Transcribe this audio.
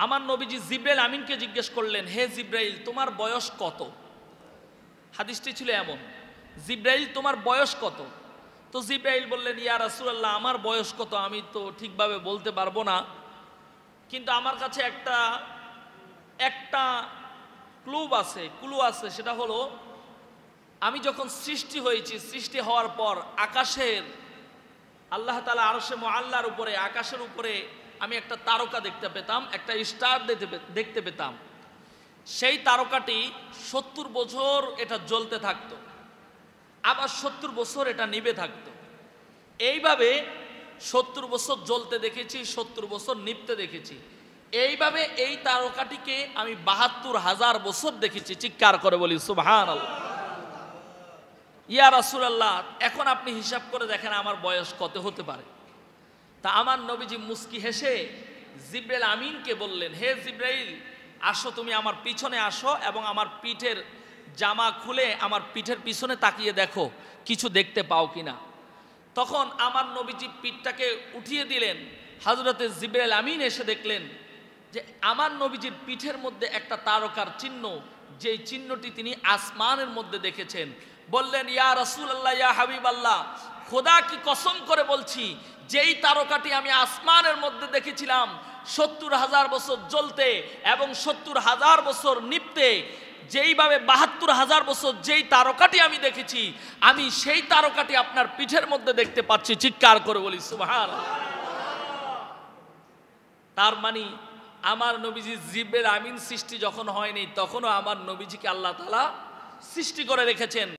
আমার নবীজি জিব্রাইল আমিনকে জিজ্ঞেস করলেন, হে জিব্রাইল, তোমার বয়স কত? হাদিসটি ছিল এমন, জিব্রাইল তোমার বয়স কত? তো জিব্রাইল বললেন, ইয়া রাসূলুল্লাহ, আমার বয়স কত আমি তো ঠিকভাবে বলতে পারবো না, কিন্তু আমার কাছে একটা ক্লু আছে, সেটা হলো আমি যখন সৃষ্টি হয়েছি, সৃষ্টি হওয়ার পর আকাশের আল্লাহ তাআলা আরশে মুআল্লার উপরে, আকাশের উপরে আমি একটা তারকা দেখতে পেতাম, একটা স্টার দেখতে পেতাম। সেই তারকাটি 70 বছর এটা জ্বলতে থাকতো, আবার 70 বছর এটা নিভে থাকতো। এইভাবে 70 বছর জ্বলতে দেখেছি, 70 বছর নিভতে দেখেছি। এইভাবে এই তারকাটিকে আমি ৭২,০০০ বছর দেখেছি। চিৎকার করে বলি সুবহানাল্লাহ। ইয়া রাসূলুল্লাহ, এখন আপনি হিসাব করে দেখেন আমার বয়স কত হতে পারে। তা আমার নবীজি মুস্কি হেসে জিব্রাইল আমিনকে বললেন, হে জিব্রাইল, আসো, তুমি আমার পিছনে আসো এবং আমার পিঠের জামা খুলে আমার পিঠের পিছনে তাকিয়ে দেখো কিছু দেখতে পাও কিনা। তখন আমার নবীজি পিঠটাকে উঠিয়ে দিলেন। হযরতে জিব্রাইল আমিন এসে দেখলেন যে আমার নবীজির পিঠের মধ্যে একটা তারকার চিহ্ন, যেই চিহ্নটি তিনি আসমানের মধ্যে দেখেছেন। বললেন, ইয়া রাসূলুল্লাহ, ইয়া হাবিবাল্লাহ, খোদা কি কসম করে বলছি, যেই তারকাটি আমি আসমানের মধ্যে দেখেছিলাম ৭০,০০০ বছর জ্বলতে এবং ৭০,০০০ বছর নিভতে, যেইভাবে ৭২,০০০ বছর যেই তারকাটি আমি দেখেছি, আমি সেই তারকাটি আপনার পিঠের মধ্যে দেখতে পাচ্ছি। চিৎকার করে বলি সুবহানাল্লাহ। তার মানে আমার নবীজি জিব্রাইল আমিন সৃষ্টি যখন হয়নি, তখনও আমার নবীজিকে আল্লাহ তাআলা সৃষ্টি করে রেখেছেন।